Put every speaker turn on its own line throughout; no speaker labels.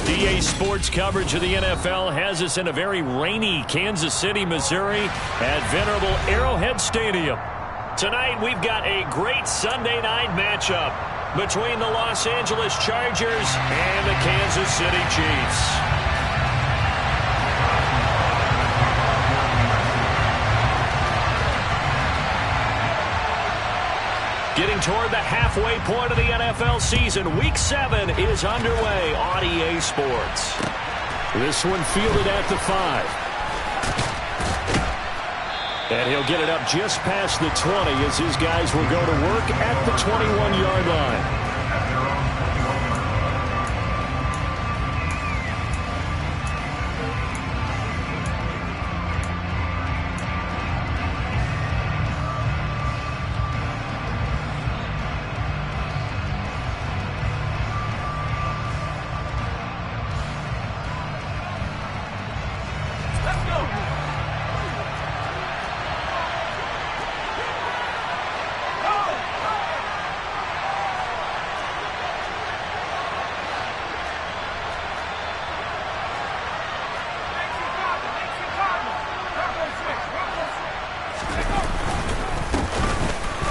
DA Sports coverage of the NFL has us in a very rainy Kansas City, Missouri at venerable Arrowhead Stadium. Tonight we've got a great Sunday night matchup between the Los Angeles Chargers and the Kansas City Chiefs. Getting toward the halfway point of the NFL season, Week 7 is underway on EA Sports. This one fielded at the 5. And he'll get it up just past the 20 as his guys will go to work at the 21-yard line.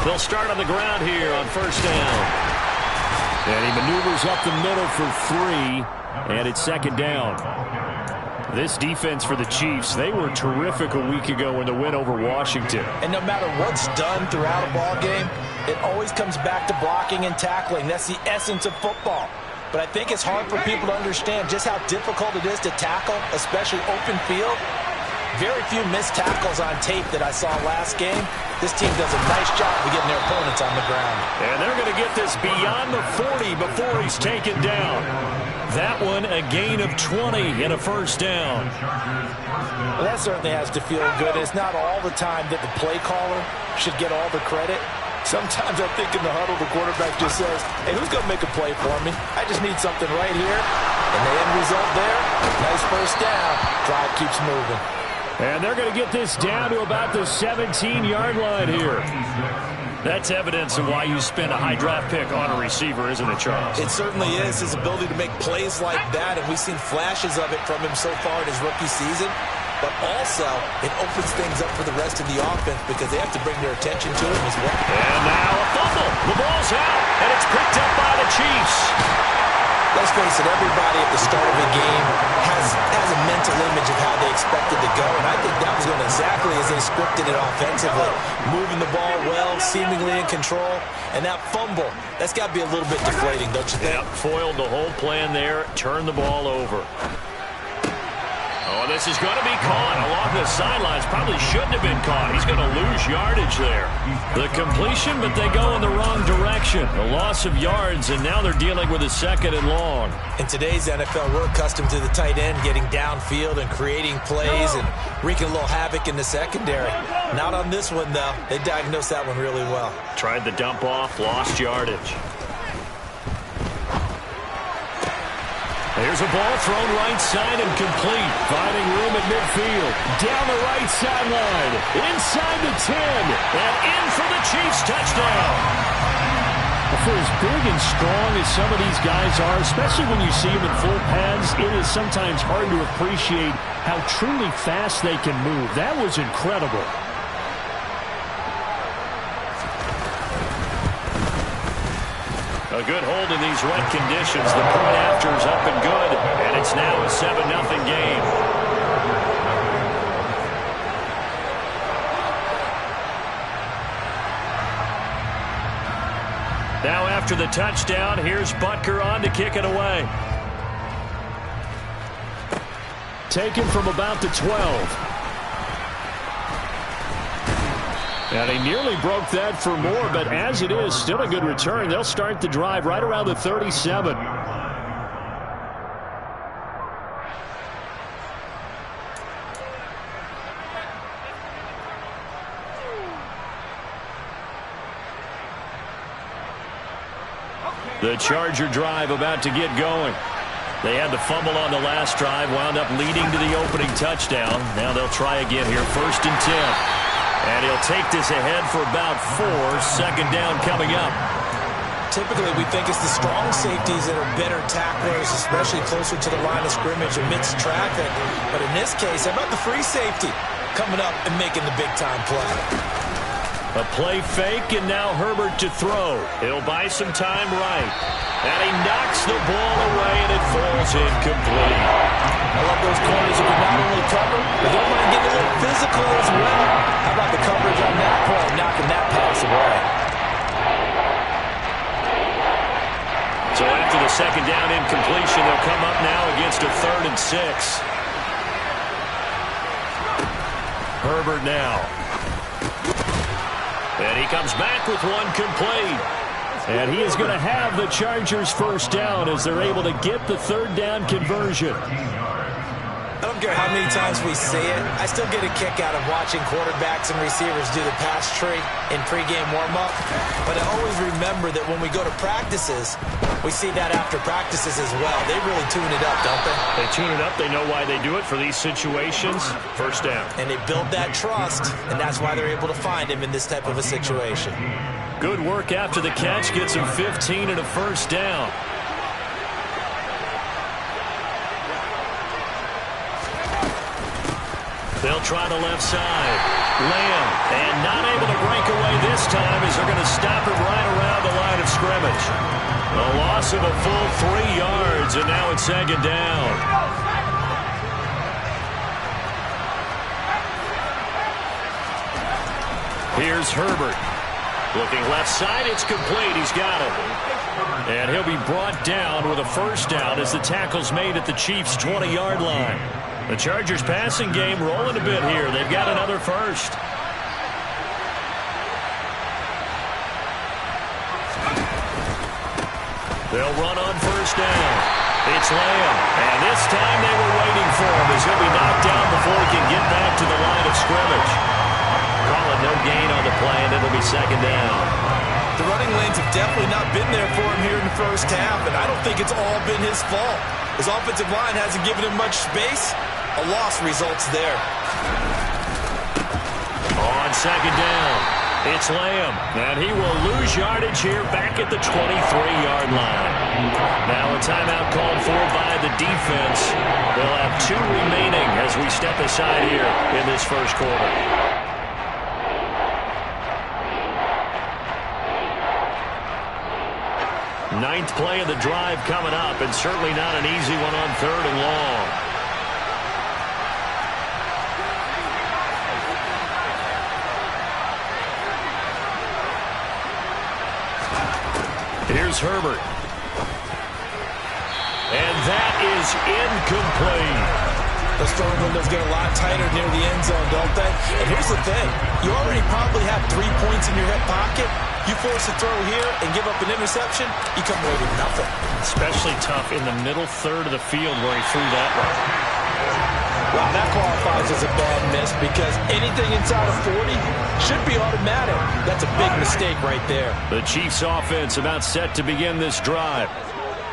They'll start on the ground here on first down. And he maneuvers up the middle for 3, and it's second down. This defense for the Chiefs, they were terrific a week ago in the win over Washington.
And no matter what's done throughout a ball game, it always comes back to blocking and tackling. That's the essence of football. But I think it's hard for people to understand just how difficult it is to tackle, especially open field. Very few missed tackles on tape that I saw last game. This team does a nice job of getting their opponents on the ground.
And they're going to get this beyond the 40 before he's taken down. That one a gain of 20 and a first down.
Well, that certainly has to feel good. It's not all the time that the play caller should get all the credit. Sometimes I think in the huddle the quarterback just says, hey, who's going to make a play for me? I just need something right here. And the end result there, nice first down. Drive keeps moving.
And they're going to get this down to about the 17-yard line here. That's evidence of why you spend a high draft pick on a receiver, isn't it, Charles?
It certainly is. His ability to make plays like that, and we've seen flashes of it from him so far in his rookie season. But also, it opens things up for the rest of the offense because they have to bring their attention to him as well.
And now a fumble. The ball's out, and it's picked up by the Chiefs.
Let's face it, everybody at the start of a game has a mental image of how they expect it to go, and I think that was going exactly as they scripted it offensively. Moving the ball well, seemingly in control, and that fumble, that's got to be a little bit deflating, don't you think?
Yep, foiled the whole plan there, turned the ball over. Oh, this is going to be caught along the sidelines. Probably shouldn't have been caught. He's going to lose yardage there. The completion, but they go in the wrong direction. A loss of yards, and now they're dealing with a second and long.
In today's NFL, we're accustomed to the tight end getting downfield and creating plays and wreaking a little havoc in the secondary. Not on this one, though. They diagnosed that one really well.
Tried the dump off, lost yardage. Here's a ball thrown right side and complete. Finding room at midfield. Down the right sideline. Inside the 10. And in for the Chiefs touchdown. For as big and strong as some of these guys are, especially when you see them in full pads, it is sometimes hard to appreciate how truly fast they can move. That was incredible. A good hold in these wet conditions. The point after is up and good, and it's now a 7-0 game. Now after the touchdown, here's Butker on to kick it away. Taken from about the 12. And he nearly broke that for more, but as it is, still a good return. They'll start the drive right around the 37. The Charger drive about to get going. They had the fumble on the last drive, wound up leading to the opening touchdown. Now they'll try again here, 1st and 10. And he'll take this ahead for about 4. Second down coming up.
typically we think it's the strong safeties that are better tacklers, especially closer to the line of scrimmage amidst traffic. But in this case, how about the free safety coming up and making the big-time play?
A play fake, and now Herbert to throw. He'll buy some time right. And he knocks the ball away, and it falls incomplete.
I love those corners who can not only cover, but don't mind getting a little physical as well. How about the coverage on that play, knocking that pass away?
So after the second down incompletion, they'll come up now against a 3rd and 6. Herbert now. And he comes back with one complete. And he is going to have the Chargers first down as they're able to get the 3rd down conversion.
I don't care how many times we see it. I still get a kick out of watching quarterbacks and receivers do the pass tree in pregame warm-up. But I always remember that when we go to practices, we see that after practices as well. They really tune it up, don't they?
They tune it up. They know why they do it for these situations. First down.
And they build that trust, and that's why they're able to find him in this type of a situation.
Good work after the catch. Gets him 15 and a first down. They'll try the left side. Lamb, and not able to break away this time as they're going to stop him right around the line of scrimmage. A loss of a full 3 yards, and now it's second down. Here's Herbert. Looking left side, it's complete. He's got it. And he'll be brought down with a first down as the tackle's made at the Chiefs' 20-yard line. The Chargers passing game rolling a bit here. They've got another first. They'll run on first down. It's Lamb. And this time they were waiting for him as he'll be knocked down before he can get back to the line of scrimmage. Call it no gain on the play, and it'll be second down.
The running lanes have definitely not been there for him here in the first half, and I don't think it's all been his fault. His offensive line hasn't given him much space. A loss results there.
On second down, it's Lamb, and he will lose yardage here back at the 23-yard line. Now a timeout called for by the defense. They'll have 2 remaining as we step aside here in this first quarter. Ninth play of the drive coming up, and certainly not an easy one on 3rd and long. Here's Herbert. And that is incomplete.
The scoring windows get a lot tighter near the end zone, don't they? And here's the thing. You already probably have 3 points in your hip pocket. You force a throw here and give up an interception, you come away with nothing.
Especially tough in the middle third of the field where he threw that one.
Wow, that qualifies as a bad miss because anything inside of 40 should be automatic. That's a big mistake right there.
The Chiefs offense about set to begin this drive.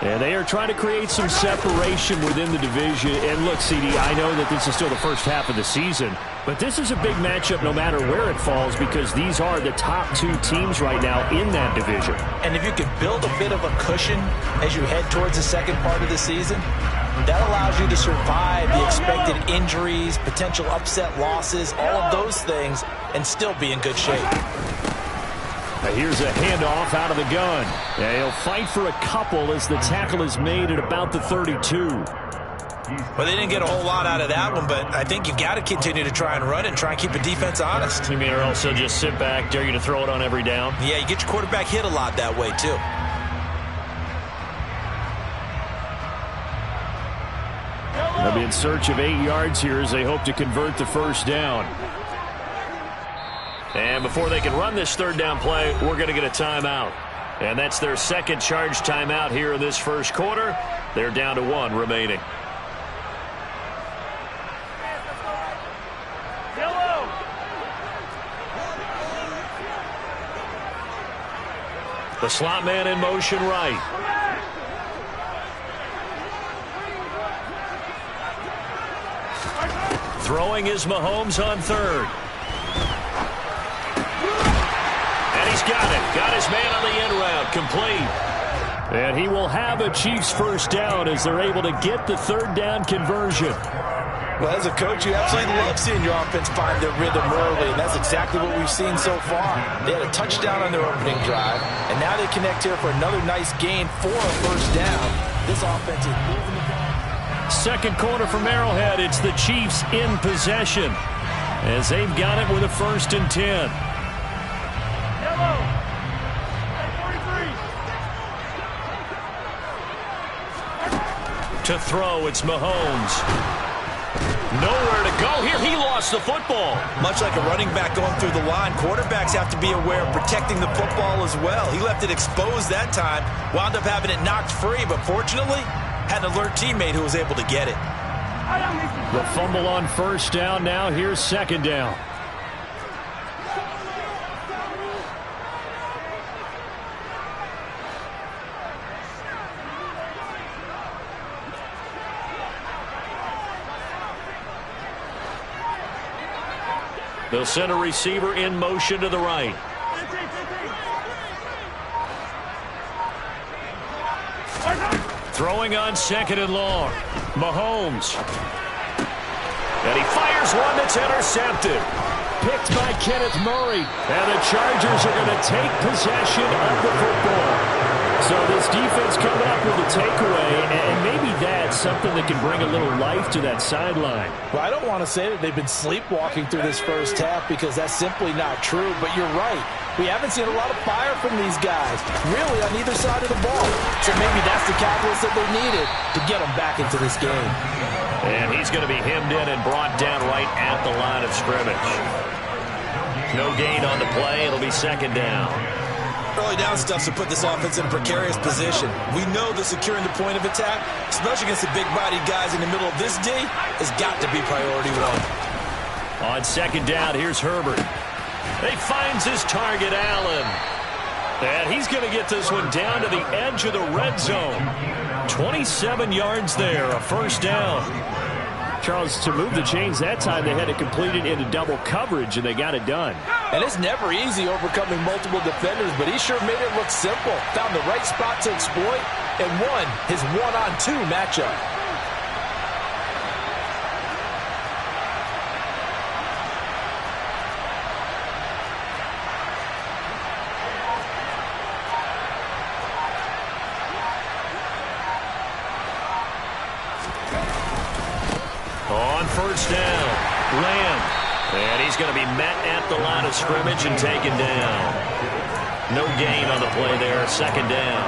And they are trying to create some separation within the division. And look, CD, I know that this is still the first half of the season, but this is a big matchup no matter where it falls because these are the top 2 teams right now in that division.
And if you can build a bit of a cushion as you head towards the second part of the season, that allows you to survive the expected injuries, potential upset losses, all of those things, and still be in good shape.
Here's a handoff out of the gun. And he'll fight for a couple as the tackle is made at about the 32.
Well, they didn't get a whole lot out of that one, but I think you got to continue to try and run and try and keep the defense honest.
You mean or also just sit back, dare you to throw it on every down?
Yeah, you get your quarterback hit a lot that way, too.
They'll be in search of 8 yards here as they hope to convert the first down. And before they can run this 3rd down play, we're going to get a timeout. And that's their second charge timeout here in this first quarter. They're down to 1 remaining. The slot man in motion right. Throwing is Mahomes on 3rd. He's got it. Got his man on the end route. Complete. And he will have a Chiefs first down as they're able to get the third down conversion.
Well, as a coach, you absolutely love seeing your offense find their rhythm early, and that's exactly what we've seen so far. They had a touchdown on their opening drive, and now they connect here for another nice gain for a first down. This offense is moving the ball.
Second quarter from Arrowhead. It's the Chiefs in possession as they've got it with a 1st and 10. To throw, it's Mahomes. Nowhere to go here. He lost the football.
Much like a running back going through the line, quarterbacks have to be aware of protecting the football as well. He left it exposed that time, wound up having it knocked free, but fortunately, had an alert teammate who was able to get it.
The fumble on first down. Now here's second down. They'll send a receiver in motion to the right. Throwing on 2nd and long. Mahomes. And he fires one that's intercepted. Picked by Kenneth Murray. And the Chargers are going to take possession of the football. So this defense coming up with a takeaway, and maybe that's something that can bring a little life to that sideline.
Well, I don't want to say that they've been sleepwalking through this first half because that's simply not true, but you're right. We haven't seen a lot of fire from these guys, really, on either side of the ball. So maybe that's the catalyst that they needed to get them back into this game.
And he's going to be hemmed in and brought down right at the line of scrimmage. No gain on the play. It'll be 2nd down.
Early down stuff to put this offense in a precarious position. We know that securing the point of attack, especially against the big-bodied guys in the middle of this D, has got to be priority one.
On 2nd down, here's Herbert. He finds his target, Allen. And he's going to get this one down to the edge of the red zone. 27 yards there, a first down. Charles, to move the chains that time, they had to complete it into double coverage, and they got it done.
And it's never easy overcoming multiple defenders, but he sure made it look simple. Found the right spot to exploit and won his one-on-two matchup.
On first down, Lamb. And he's going to be met at the line of scrimmage and taken down. No gain on the play there, 2nd down.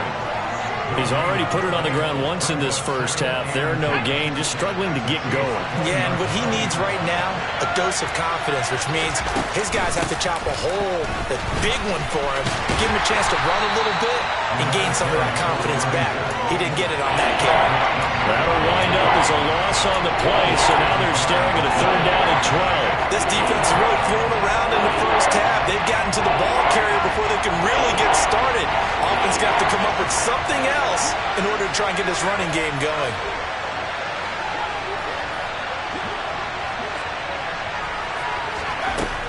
He's already put it on the ground once in this first half. There, no gain, just struggling to get going.
Yeah, and what he needs right now, a dose of confidence, which means his guys have to chop a hole, a big one for him, give him a chance to run a little bit and gain some of that confidence back. He didn't get it on that game.
That'll wind up as a loss on the play, so now they're staring at a 3rd down and 12.
This defense is really thrown around in the first half. They've gotten to the ball carrier before they can really get started. Offense got to come up with something else in order to try and get this running game going.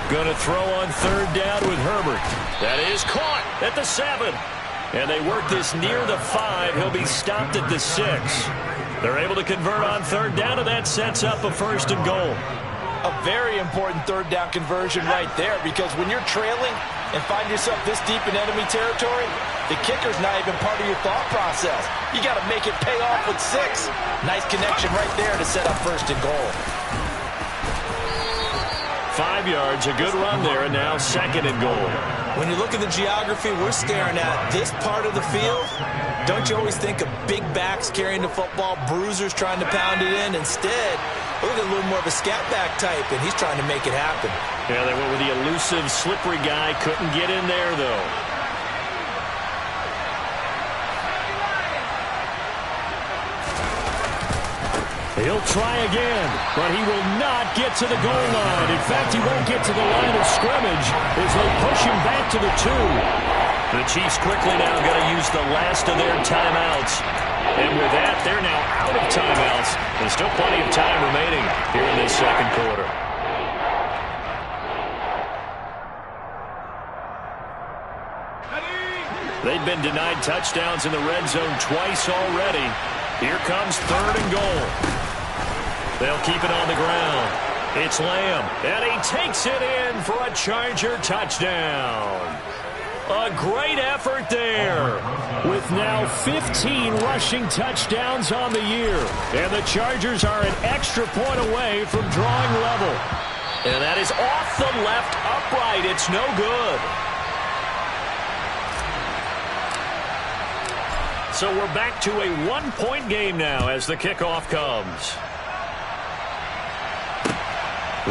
Going to throw on 3rd down with Herbert. That is caught at the 7. And they work this near the 5. He'll be stopped at the 6. They're able to convert on 3rd down, and that sets up a 1st and goal.
A very important 3rd down conversion right there, because when you're trailing and find yourself this deep in enemy territory, the kicker's not even part of your thought process. You got to make it pay off with 6. Nice connection right there to set up 1st and goal.
5 yards, a good run there, and now 2nd and goal.
When you look at the geography we're staring at, this part of the field, don't you always think of big backs carrying the football, bruisers trying to pound it in? Instead, look at a little more of a scat back type, and he's trying to make it happen.
Yeah, they went with the elusive, slippery guy. Couldn't get in there, though. He'll try again, but he will not get to the goal line. In fact, he won't get to the line of scrimmage as they push him back to the 2. The Chiefs quickly now going to use the last of their timeouts. And with that, they're now out of timeouts. There's still plenty of time remaining here in this 2nd quarter. They've been denied touchdowns in the red zone twice already. Here comes 3rd and goal. They'll keep it on the ground. It's Lamb, and he takes it in for a Charger touchdown. A great effort there. With now 15 rushing touchdowns on the year. And the Chargers are an extra point away from drawing level. And that is off the left upright. It's no good. So we're back to a 1-point game now as the kickoff comes.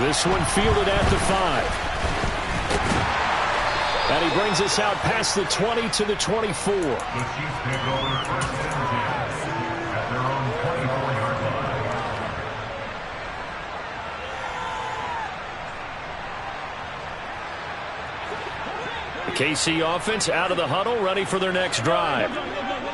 This one fielded at the 5. And he brings us out past the 20 to the 24. The Chiefs take over 1st and 10 at their own 24-yard line. The KC offense out of the huddle, ready for their next drive.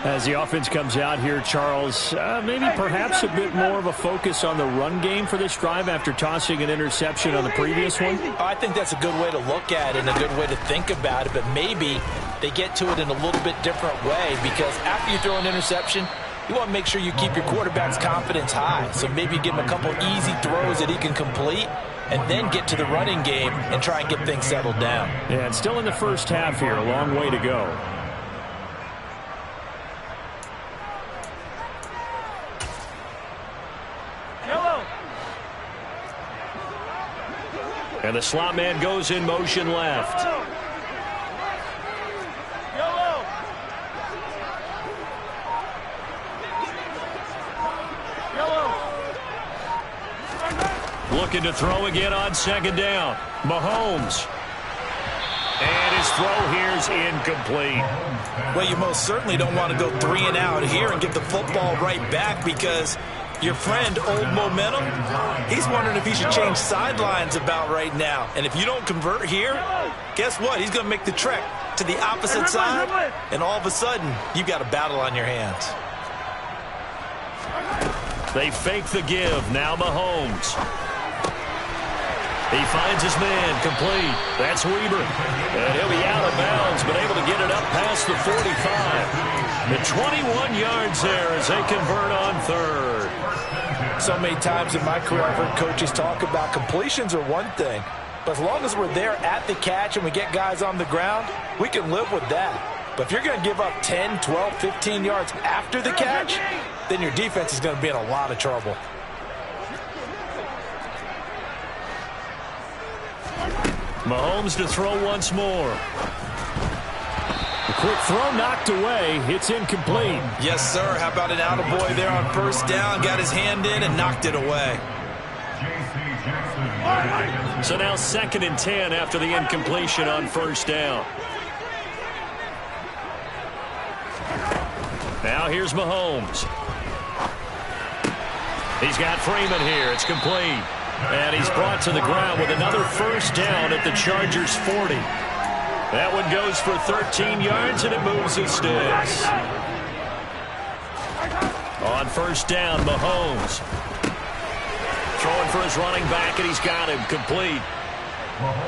As the offense comes out here, Charles, maybe perhaps a bit more of a focus on the run game for this drive after tossing an interception on the previous one?
I think that's a good way to look at it and a good way to think about it, but maybe they get to it in a little bit different way because after you throw an interception, you want to make sure you keep your quarterback's confidence high. So maybe give him a couple easy throws that he can complete and then get to the running game and try and get things settled down.
Yeah, it's still in the first half here, a long way to go. And the slot man goes in motion left. Looking to throw again on 2nd down. Mahomes. And his throw here is incomplete.
Well, you most certainly don't want to go 3 and out here and give the football right back because your friend, Old Momentum, he's wondering if he should change sidelines about right now. And if you don't convert here, guess what? He's going to make the trek to the opposite side, and all of a sudden, you've got a battle on your hands.
They fake the give. Now Mahomes. He finds his man, complete. That's Weber. And he'll be out of bounds, but able to get it up past the 45. The 21 yards there as they convert on 3rd.
So many times in my career I've heard coaches talk about completions are one thing, but as long as we're there at the catch and we get guys on the ground, we can live with that. But if you're going to give up 10, 12, 15 yards after the catch, then your defense is going to be in a lot of trouble.
Mahomes to throw once more. A quick throw knocked away. It's incomplete.
Yes, sir. How about an attaboy there on 1st down? Got his hand in and knocked it away.
So now 2nd and 10 after the incompletion on 1st down. Now here's Mahomes. He's got Freeman here. It's complete. And he's brought to the ground with another 1st down at the Chargers' 40. That one goes for 13 yards, and it moves the sticks. On 1st down, Mahomes. Throwing for his running back, and he's got him complete.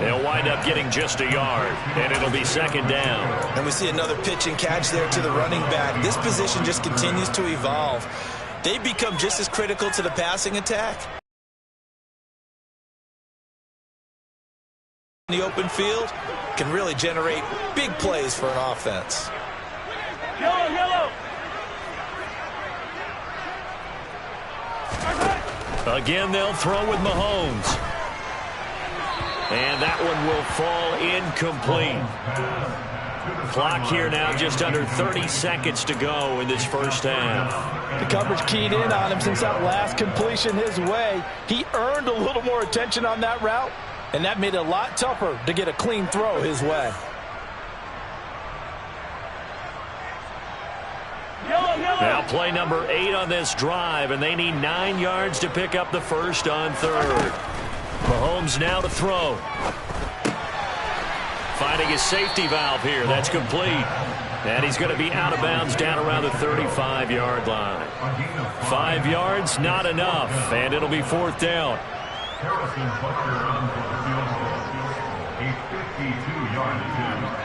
They'll wind up getting just a yard, and it'll be 2nd down.
And we see another pitch and catch there to the running back. This position just continues to evolve. They become just as critical to the passing attack. In the open field can really generate big plays for an offense.
Yellow.
Again, they'll throw with Mahomes. And that one will fall incomplete. Clock here now just under 30 seconds to go in this 1st half.
The coverage keyed in on him since that last completion his way. He earned a little more attention on that route, and that made it a lot tougher to get a clean throw his way.
Now play number 8 on this drive, and they need 9 yards to pick up the 1st on 3rd. Mahomes now to throw. Finding his safety valve here. That's complete. And he's going to be out of bounds down around the 35-yard line. 5 yards, not enough, and it'll be 4th down.
Harrison Butker runs for the field goal. A 52-yard attempt.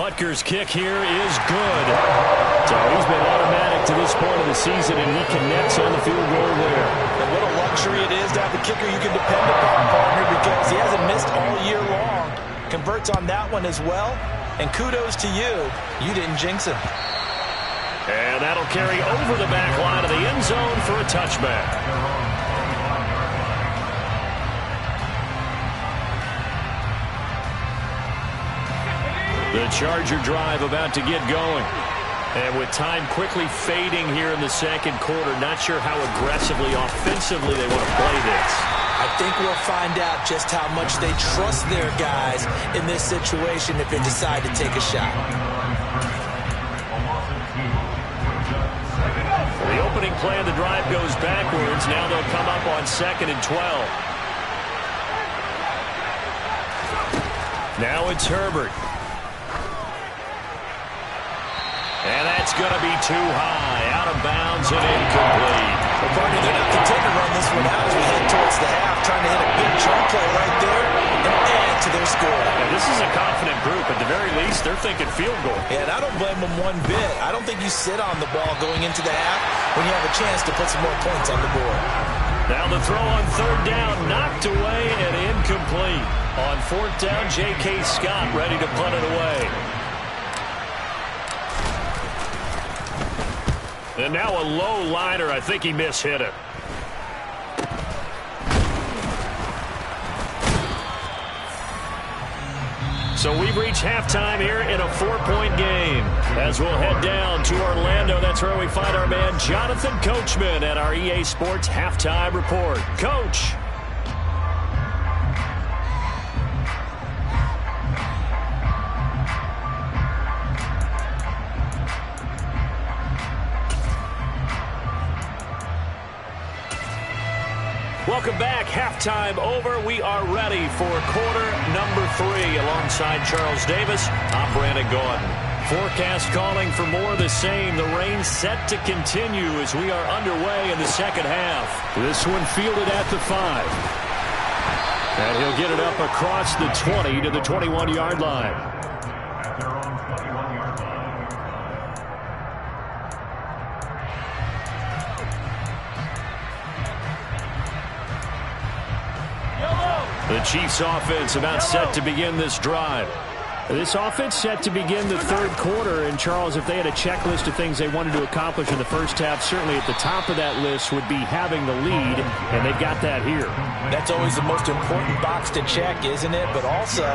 Butker's kick here is good. So he's been automatic to this point of the season, and he connects on the field goal there.
And what a luxury it is to have a kicker you can depend upon, partner, because he hasn't missed all year long. Converts on that one as well. And kudos to you. You didn't jinx him.
And that'll carry over the back line of the end zone for a touchback. The Charger drive about to get going. And with time quickly fading here in the second quarter, not sure how aggressively, offensively they want to play this.
I think we'll find out just how much they trust their guys in this situation if they decide to take a shot.
The opening play of the drive goes backwards. Now they'll come up on 2nd and 12. Now it's Herbert. And that's going to be too high. Out of bounds and incomplete.
Well, partner, they're not content to run this one out as we head towards the half, trying to hit a big chunk play right there and add to their score.
And this is a confident group. At the very least, they're thinking field goal.
Yeah, and I don't blame them one bit. I don't think you sit on the ball going into the half when you have a chance to put some more points on the board.
Now the throw on 3rd down, knocked away and incomplete. On 4th down, J.K. Scott ready to punt it away. And now a low liner. I think he mishit it. So we've reached halftime here in a 4-point game. As we'll head down to Orlando, that's where we find our man Jonathan Coachman at our EA Sports Halftime Report. Coach. Welcome back. Halftime over. We are ready for quarter number 3 alongside Charles Davis. I'm Brandon Gaudin. Forecast calling for more of the same. The rain set to continue as we are underway in the second half. This one fielded at the 5. And he'll get it up across the 20 to the 21-yard line.
At their own 21-yard line.
The Chiefs offense about set to begin this drive. This offense set to begin the third quarter. And, Charles, if they had a checklist of things they wanted to accomplish in the first half, certainly at the top of that list would be having the lead, and they've got that here.
That's always the most important box to check, isn't it? But also,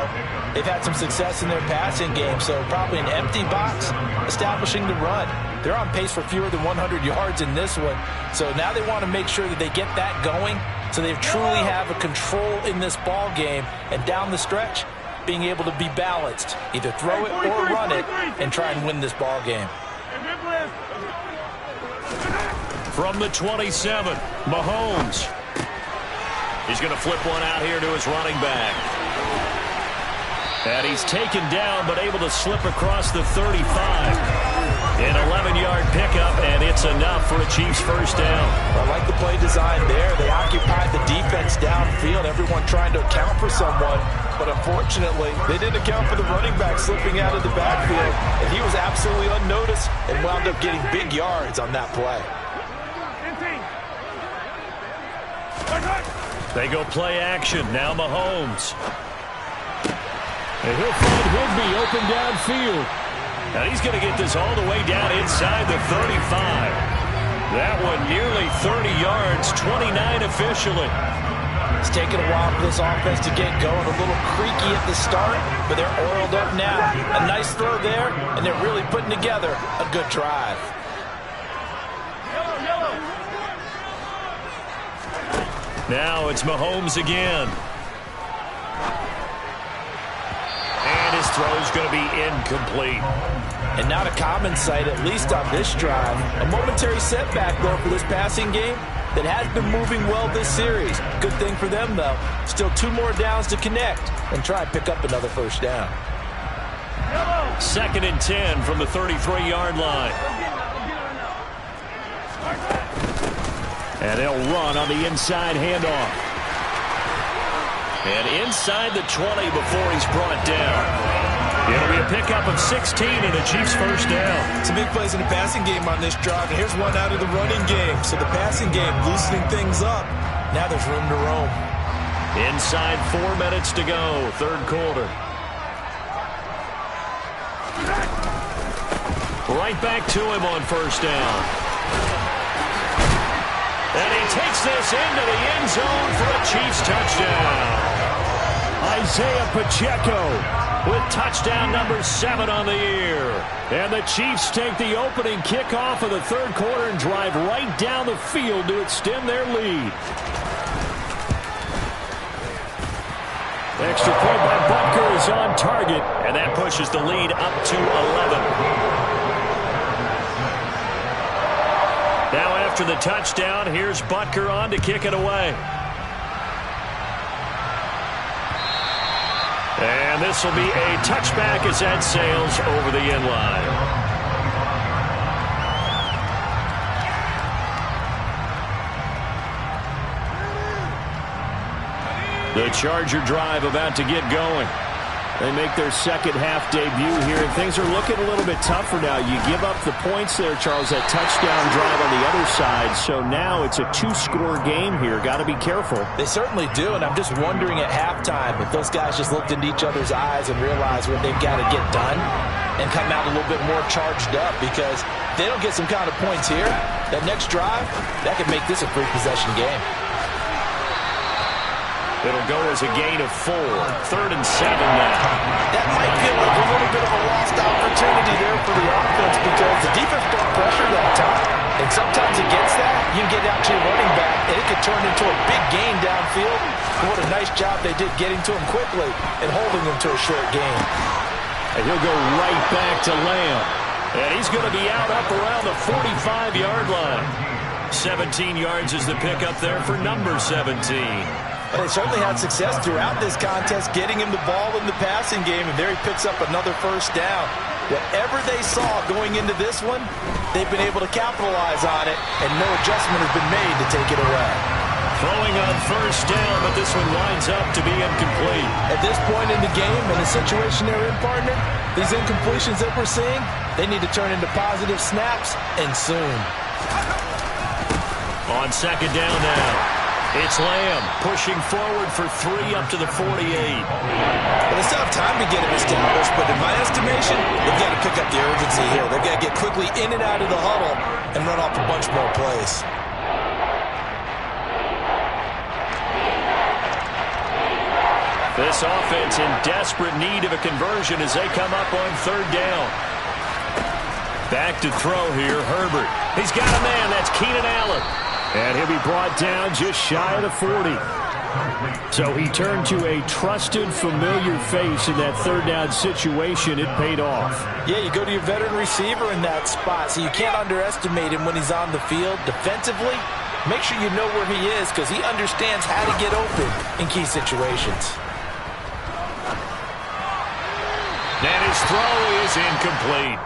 they've had some success in their passing game, so probably an empty box, establishing the run. They're on pace for fewer than 100 yards in this one, so now they want to make sure that they get that going so they truly have a control in this ball game, and down the stretch, being able to be balanced, either throw it or run it, and try and win this ball game.
From the 27, Mahomes. He's going to flip one out here to his running back. And he's taken down, but able to slip across the 35. An 11-yard pickup, and it's enough for a Chiefs first down.
I like the play design there. They occupied the defense downfield, everyone trying to account for someone. But unfortunately, they didn't account for the running back slipping out of the backfield. And he was absolutely unnoticed and wound up getting big yards on that play.
They go play action. Now Mahomes. And he'll find Higbee open downfield. And he's going to get this all the way down inside the 35. That one nearly 30 yards, 29 officially.
It's taken a while for this offense to get going. A little creaky at the start, but they're oiled up now. A nice throw there, and they're really putting together a good drive.
Now it's Mahomes again. And his throw's going to be incomplete.
And not a common sight, at least on this drive. A momentary setback, though, for this passing game that has been moving well this series. Good thing for them, though. Still 2 more downs to connect and try and pick up another first down.
2nd and 10 from the 33-yard line. And they'll run on the inside handoff. And inside the 20 before he's brought down. It'll be a pickup of 16 and a Chiefs first down.
Some big plays in the passing game on this drive, and here's one out of the running game. So the passing game loosening things up. Now there's room to roam.
Inside 4 minutes to go, third quarter. Right back to him on first down. And he takes this into the end zone for a Chiefs touchdown. Isaiah Pacheco with touchdown number 7 on the year. And the Chiefs take the opening kickoff of the third quarter and drive right down the field to extend their lead. Extra point by Butker is on target, and that pushes the lead up to 11. Now after the touchdown, here's Butker on to kick it away. And this will be a touchback as that sails over the end line. The Charger drive about to get going. They make their second half debut here, and things are looking a little bit tougher now. You give up the points there, Charles, that touchdown drive on the other side. So now it's a 2-score game here. Got to be careful.
They certainly do, and I'm just wondering at halftime if those guys just looked into each other's eyes and realized what they've got to get done and come out a little bit more charged up, because if they don't get some kind of points here, that next drive, that could make this a free-possession game.
It'll go as a gain of 4. 3rd and 7 now.
That might feel like a little bit of a lost opportunity there for the offense, because the defense brought pressure that time. And sometimes against that, you can get out to your running back, and it could turn into a big gain downfield. And what a nice job they did getting to him quickly and holding him to a short gain.
And he'll go right back to Lamb. And he's going to be out up around the 45-yard line. 17 yards is the pickup there for number 17.
They certainly had success throughout this contest getting him the ball in the passing game, and there he picks up another first down. Whatever they saw going into this one, they've been able to capitalize on it, and no adjustment has been made to take it away.
Throwing on first down, but this one winds up to be incomplete.
At this point in the game, and the situation they're in, partner, these incompletions that we're seeing, they need to turn into positive snaps, and soon.
On second down now. It's Lamb pushing forward for 3 up to the 48.
Well, they still have time to get him established, but in my estimation, they've got to pick up the urgency here. They've got to get quickly in and out of the huddle and run off a bunch more plays.
This offense in desperate need of a conversion as they come up on third down. Back to throw here, Herbert. He's got a man, that's Keenan Allen. And he'll be brought down just shy of the 40. So he turned to a trusted, familiar face in that third down situation. It paid off.
Yeah, you go to your veteran receiver in that spot, so you can't underestimate him when he's on the field. Defensively, make sure you know where he is, because he understands how to get open in key situations.
And his throw is incomplete.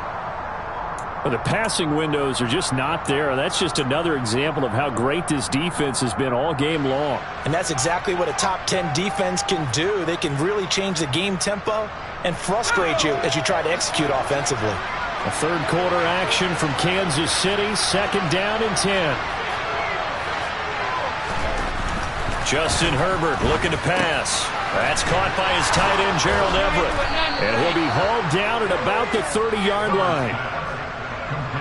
Well, the passing windows are just not there. That's just another example of how great this defense has been all game long.
And that's exactly what a top 10 defense can do. They can really change the game tempo and frustrate you as you try to execute offensively.
A third quarter action from Kansas City. Second down and 10. Justin Herbert looking to pass. That's caught by his tight end, Gerald Everett. And he'll be hauled down at about the 30-yard line.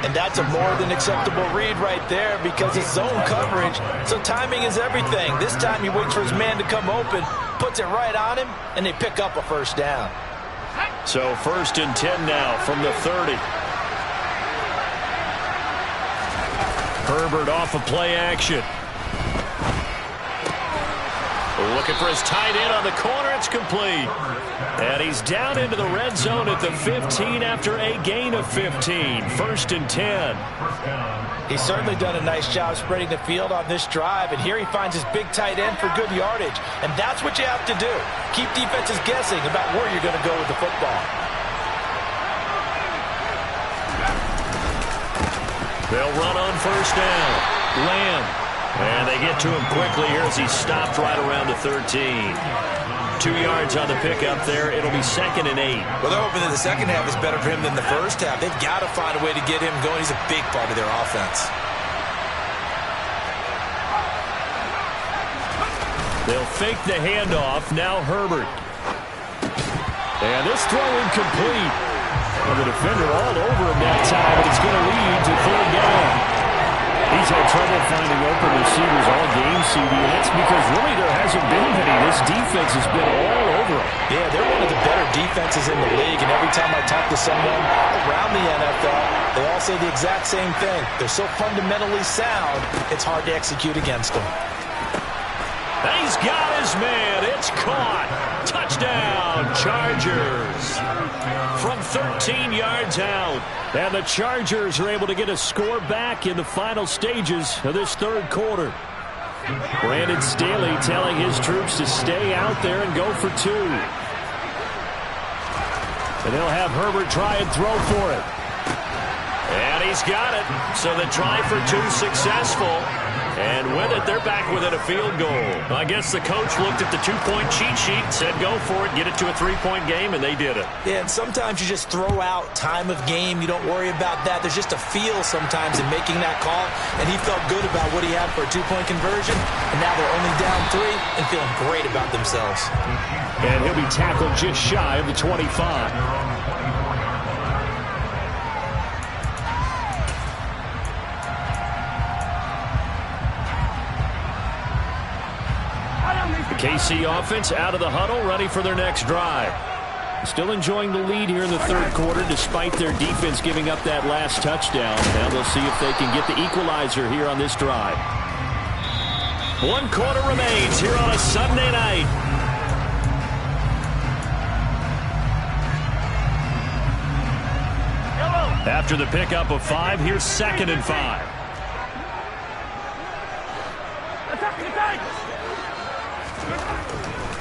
And that's a more than acceptable read right there, because it's zone coverage, so timing is everything. This time he waits for his man to come open, puts it right on him, and they pick up a first down.
So 1st and 10 now from the 30. Herbert off of play action. Looking for his tight end on the corner. It's complete. And he's down into the red zone at the 15 after a gain of 15. 1st and 10.
He's certainly done a nice job spreading the field on this drive, and here he finds his big tight end for good yardage. And that's what you have to do. Keep defenses guessing about where you're going to go with the football.
They'll run on first down. Lamb And they get to him quickly here as he stopped right around the 13. 2 yards on the pickup there. It'll be 2nd and 8.
Well, they're hoping that the second half is better for him than the first half. They've got to find a way to get him going. He's a big part of their offense.
They'll fake the handoff. Now Herbert. And this throw incomplete. And the defender all over him that time, and it's going to lead to 3rd down. He's had trouble finding open receivers all game, CD, and that's because really there hasn't been many. This defense has been all over him.
Yeah, they're one of the better defenses in the league, and every time I talk to someone around the NFL, they all say the exact same thing. They're so fundamentally sound, it's hard to execute against them.
He's got his man. It's caught. Touchdown, Chargers. From 13 yards out. And the Chargers are able to get a score back in the final stages of this 3rd quarter. Brandon Staley telling his troops to stay out there and go for 2. And they'll have Herbert try and throw for it. And he's got it. So the try for 2 successful. And with it, they're back within a field goal. I guess the coach looked at the 2-point cheat sheet and said, go for it, get it to a 3-point game, and they did it.
Yeah, and sometimes you just throw out time of game. You don't worry about that. There's just a feel sometimes in making that call, and he felt good about what he had for a 2-point conversion, and now they're only down 3 and feeling great about themselves.
And he'll be tackled just shy of the 25. KC offense out of the huddle, ready for their next drive. Still enjoying the lead here in the 3rd quarter, despite their defense giving up that last touchdown. Now they'll see if they can get the equalizer here on this drive. 1 quarter remains here on a Sunday night. After the pickup of 5, here's 2nd and 5.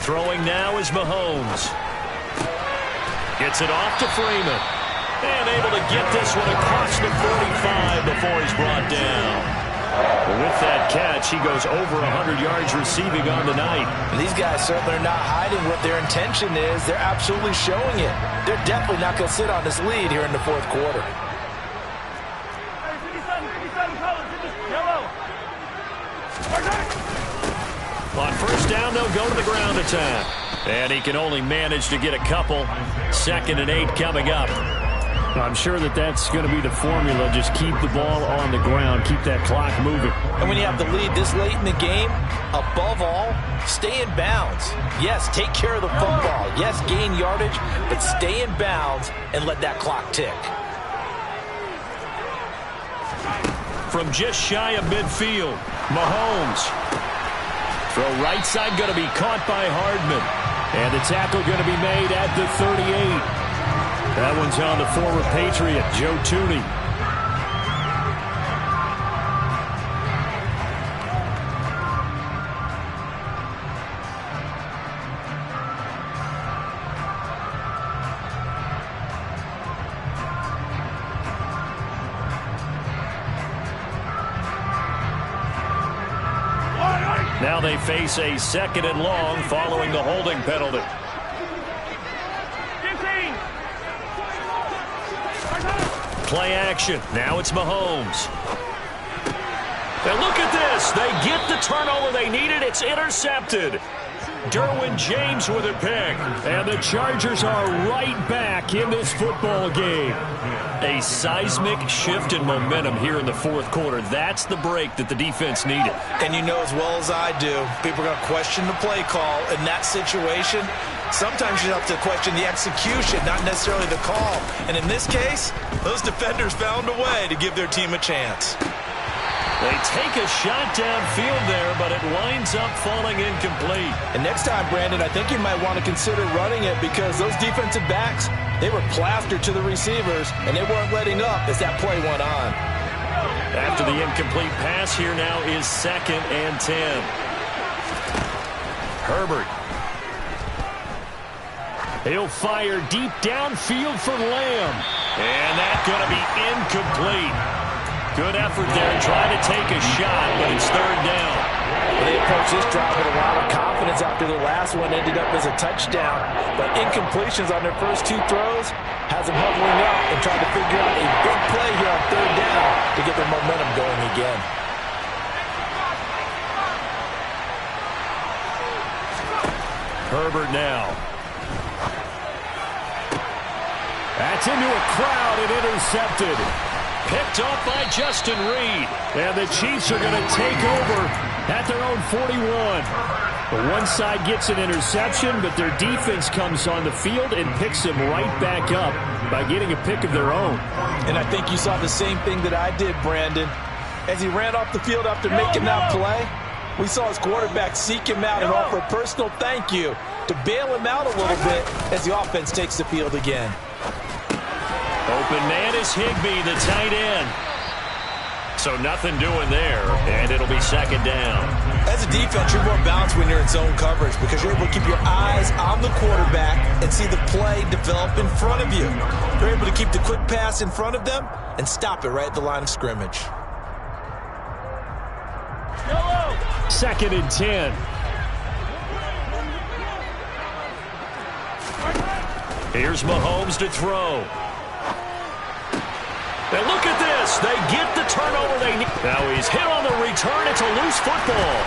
Throwing now is Mahomes. Gets it off to Freeman. And able to get this one across the 45 before he's brought down. Well, with that catch, he goes over 100 yards receiving on the night.
And these guys certainly are not hiding what their intention is. They're absolutely showing it. They're definitely not going to sit on this lead here in the 4th quarter.
On 1st down, they'll go to the ground attack. And he can only manage to get a couple. 2nd and 8 coming up. I'm sure that's going to be the formula. Just keep the ball on the ground. Keep that clock moving.
And when you have the lead this late in the game, above all, stay in bounds. Yes, take care of the football. Yes, gain yardage, but stay in bounds and let that clock tick.
From just shy of midfield, Mahomes. Throw right side going to be caught by Hardman. And the tackle going to be made at the 38. That one's on the former Patriot, Joe Thuney. Now they face a 2nd and long following the holding penalty. Play action. Now it's Mahomes. And look at this. They get the turnover they needed. It's intercepted. Derwin James with a pick. And the Chargers are right back in this football game. A seismic shift in momentum here in the 4th quarter. That's the break that the defense needed.
And you know as well as I do, people are going to question the play call in that situation. Sometimes you have to question the execution, not necessarily the call. And in this case, those defenders found a way to give their team a chance.
They take a shot downfield there, but it winds up falling incomplete.
And next time, Brandon, I think you might want to consider running it because those defensive backs, they were plastered to the receivers, and they weren't letting up as that play went on.
After the incomplete pass, here now is 2nd and 10. Herbert. He'll fire deep downfield for Lamb. And that's going to be incomplete. Good effort there trying to take a shot, but it's third down.
They approached this drive with a lot of confidence after the last one ended up as a touchdown. But incompletions on their first two throws has them hovering up and trying to figure out a big play here on third down to get their momentum going again.
Herbert now. That's into a crowd and intercepted. Picked off by Justin Reed. And the Chiefs are going to take over at their own 41. The one side gets an interception, but their defense comes on the field and picks them right back up by getting a pick of their own.
And I think you saw the same thing that I did, Brandon. As he ran off the field after making that play, we saw his quarterback seek him out and offer a personal thank you to bail him out a little bit as the offense takes the field again.
Open man is Higbee, the tight end. So nothing doing there, and it'll be second down.
As a defense, you're more balanced when you're in zone coverage because you're able to keep your eyes on the quarterback and see the play develop in front of you. You're able to keep the quick pass in front of them and stop it right at the line of scrimmage.
Second and 10. Here's Mahomes to throw. And look at this. They get the turnover they need. Now he's hit on the return. It's a loose football.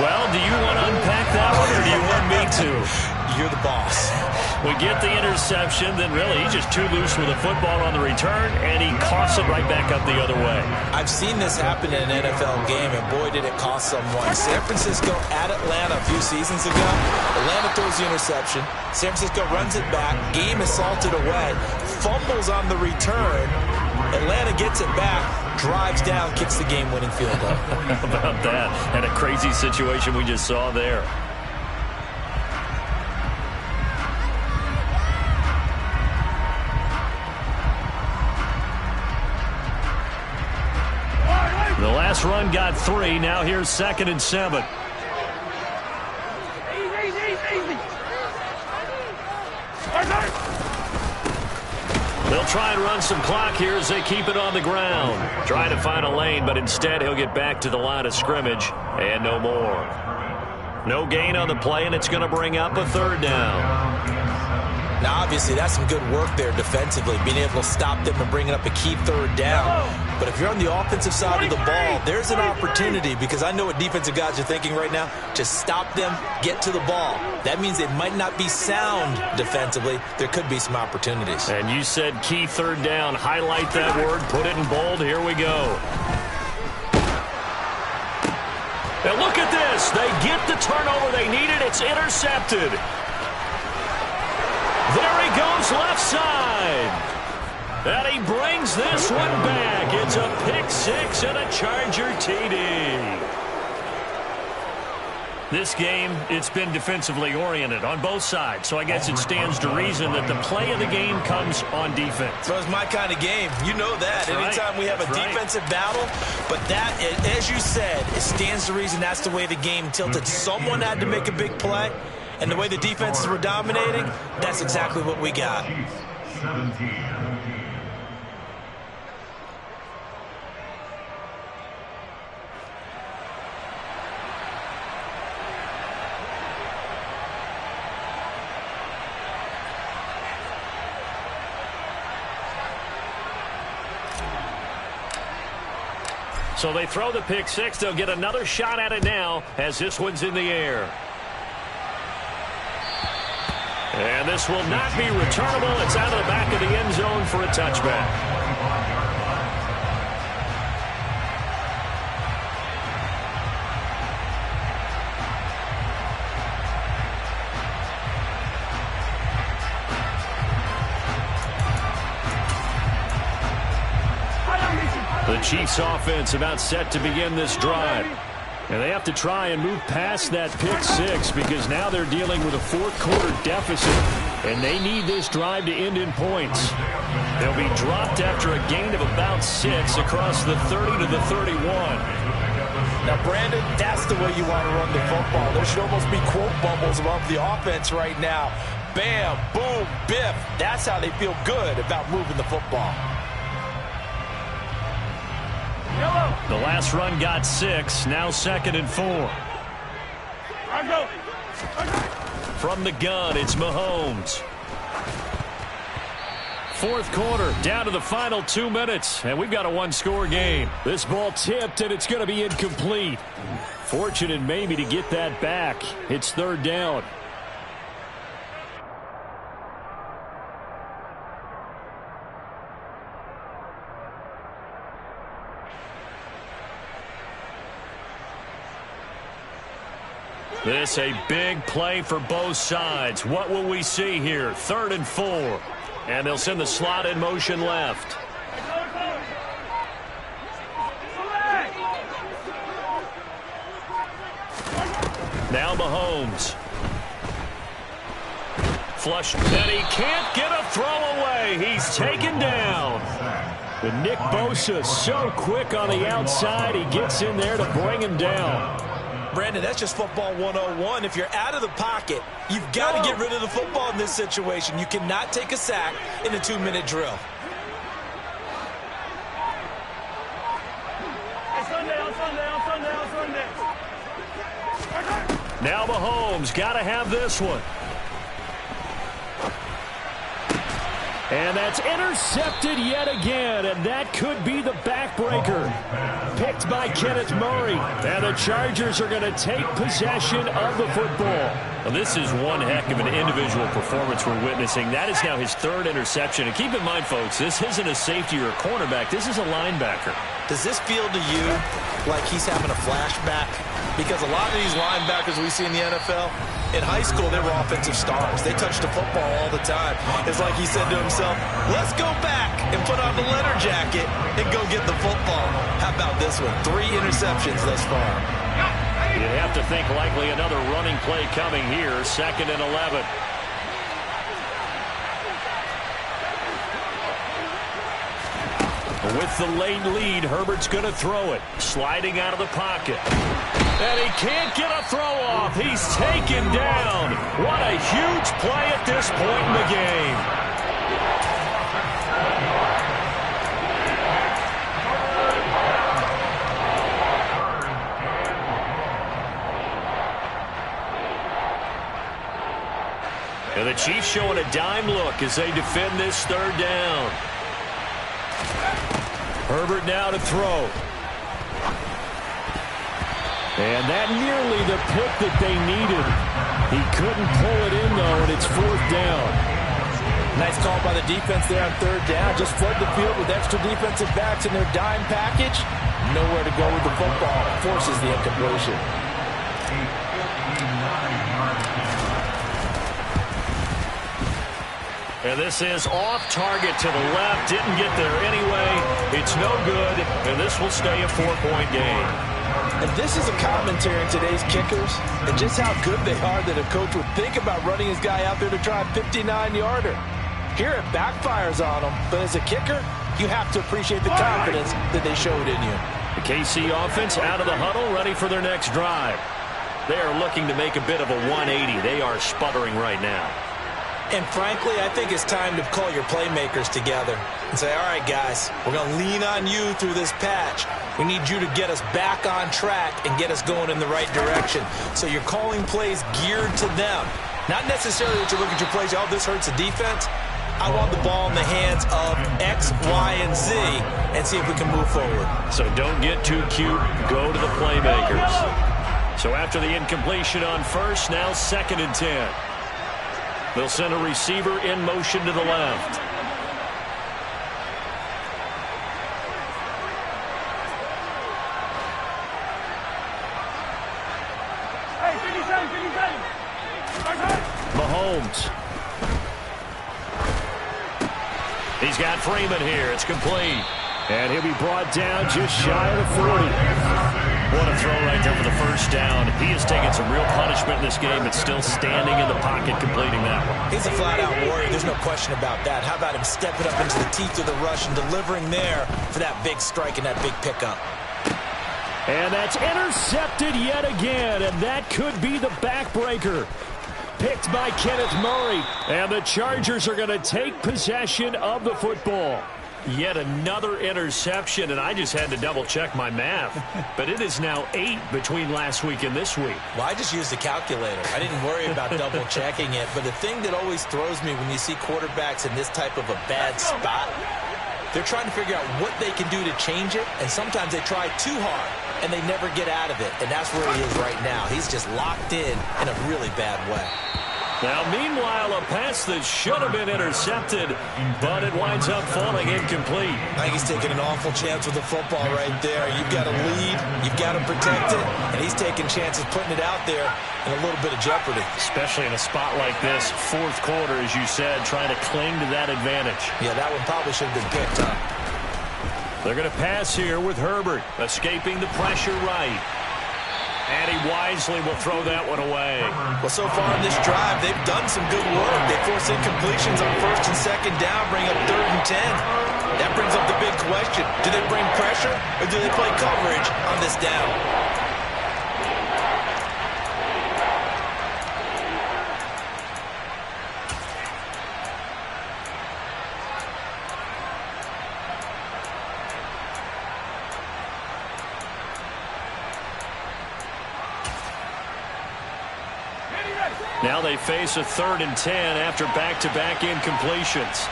Well, do you want to unpack that one, or do you want me to?
You're the boss.
We get the interception, then really he's just too loose with the football on the return, and he coughs it right back up the other way.
I've seen this happen in an NFL game, and boy, did it cost someone. San Francisco at Atlanta a few seasons ago. Atlanta throws the interception. San Francisco runs it back. Game is salted away. Fumbles on the return. Atlanta gets it back, drives down, kicks the game-winning field goal.
How about that? And a crazy situation we just saw there. The last run got 3. Now here's second and 7. They'll try and run some clock here as they keep it on the ground. Trying to find a lane, but instead he'll get back to the line of scrimmage and no more. No gain on the play, and it's going to bring up a third down.
Now, obviously, that's some good work there defensively, being able to stop them and bringing up a key third down. But if you're on the offensive side of the ball, there's an opportunity, because I know what defensive guys are thinking right now. Just stop them, get to the ball. That means they might not be sound defensively. There could be some opportunities.
And you said key third down. Highlight that word, put it in bold. Here we go. Now look at this. They get the turnover they needed. It's intercepted. There he goes left side. And he brings this one back. It's a pick six and a Charger TD. This game, it's been defensively oriented on both sides. So I guess it stands to reason that the play of the game comes on defense.
So it's my kind of game. You know that. Anytime we have a defensive battle. But that, as you said, it stands to reason that's the way the game tilted. Someone had to make a big play. And the way the defenses were dominating, that's exactly what we got.
17.
So they throw the pick six. They'll get another shot at it now as this one's in the air. And this will not be returnable. It's out of the back of the end zone for a touchback. The Chiefs offense about set to begin this drive. And they have to try and move past that pick six because now they're dealing with a fourth-quarter deficit, and they need this drive to end in points. They'll be dropped after a gain of about 6 across the 30 to the 31.
Now, Brandon, that's the way you want to run the football. There should almost be quote bubbles above the offense right now. Bam, boom, biff. That's how they feel good about moving the football.
The last run got 6. Now 2nd and 4. From the gun, it's Mahomes. 4th quarter, down to the final 2 minutes, and we've got a one-score game. This ball tipped, and it's going to be incomplete. Fortunate maybe to get that back. It's 3rd down. This a big play for both sides. What will we see here? 3rd and 4. And they'll send the slot in motion left. Now Mahomes. Flush, and he can't get a throw away. He's taken down. But Nick Bosa so quick on the outside. He gets in there to bring him down.
Brandon, that's just football 101. If you're out of the pocket, you've got to get rid of the football in this situation. You cannot take a sack in a 2-minute drill.
Now Mahomes got to have this one. And that's intercepted yet again, and that could be the backbreaker. Picked by Kenneth Murray, and the Chargers are going to take possession of the football. Well, this is one heck of an individual performance we're witnessing. That is now his 3rd interception. And keep in mind, folks, this isn't a safety or a cornerback. This is a linebacker.
Does this feel to you like he's having a flashback? Because a lot of these linebackers we see in the NFL, in high school, they were offensive stars. They touched the football all the time. It's like he said to himself, let's go back and put on the leather jacket and go get the football. How about this one? 3 interceptions thus far.
You'd have to think likely another running play coming here. 2nd and 11. With the late lead, Herbert's going to throw it. Sliding out of the pocket. And he can't get a throw off. He's taken down. What a huge play at this point in the game. And the Chiefs showing a dime look as they defend this 3rd down. Herbert now to throw. And that nearly the pick that they needed. He couldn't pull it in, though, and it's 4th down.
Nice call by the defense there on 3rd down. Just flood the field with extra defensive backs in their dime package. Nowhere to go with the football. Forces the incompletion.
And this is off target to the left. Didn't get there anyway. It's no good, and this will stay a 4-point game.
And this is a commentary on today's kickers and just how good they are that a coach would think about running his guy out there to try a 59-yarder. Here it backfires on him, but as a kicker, you have to appreciate the confidence that they showed in you.
The KC offense out of the huddle, ready for their next drive. They are looking to make a bit of a 180. They are sputtering right now.
And frankly, I think it's time to call your playmakers together and say, all right, guys, we're going to lean on you through this patch. We need you to get us back on track and get us going in the right direction. So you're calling plays geared to them. Not necessarily that you look at your plays, oh, this hurts the defense. I want the ball in the hands of X, Y, and Z and see if we can move forward.
So don't get too cute. Go to the playmakers. So after the incompletion on 1st, now 2nd and 10. They'll send a receiver in motion to the left. Mahomes. He's got Freeman here. It's complete. And he'll be brought down just shy of the 40. What a throw right there for the 1st down. He has taken some real punishment in this game, but still standing in the pocket completing that one.
He's a flat-out warrior. There's no question about that. How about him stepping up into the teeth of the rush and delivering there for that big strike and that big pickup?
And that's intercepted yet again, and that could be the backbreaker. Picked by Kenneth Murray, and the Chargers are going to take possession of the football. Yet another interception, and I just had to double-check my math. But it is now 8 between last week and this week.
Well, I just used a calculator. I didn't worry about double-checking it. But the thing that always throws me when you see quarterbacks in this type of a bad spot, they're trying to figure out what they can do to change it, and sometimes they try too hard, and they never get out of it. And that's where he is right now. He's just locked in a really bad way.
Now, meanwhile, a pass that should have been intercepted, but it winds up falling incomplete.
I think he's taking an awful chance with the football right there. You've got to lead, you've got to protect it, and he's taking chances putting it out there in a little bit of jeopardy.
Especially in a spot like this, fourth quarter, as you said, trying to cling to that advantage.
Yeah, that one probably should have been picked up.
They're going to pass here with Herbert, escaping the pressure right. And he wisely will throw that one away.
Well, so far in this drive, they've done some good work. They force incompletions on first and second down, bring up 3rd and 10. That brings up the big question. Do they bring pressure or do they play coverage on this down?
Now they face a 3rd and 10 after back-to-back incompletions.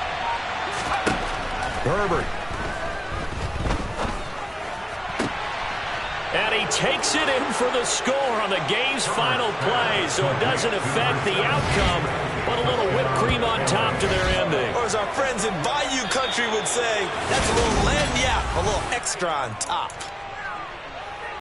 Herbert. And he takes it in for the score on the game's final play, so it doesn't affect the outcome, but a little whipped cream on top to their ending.
Or as our friends in Bayou Country would say, that's a little lagniappe, a little extra on top.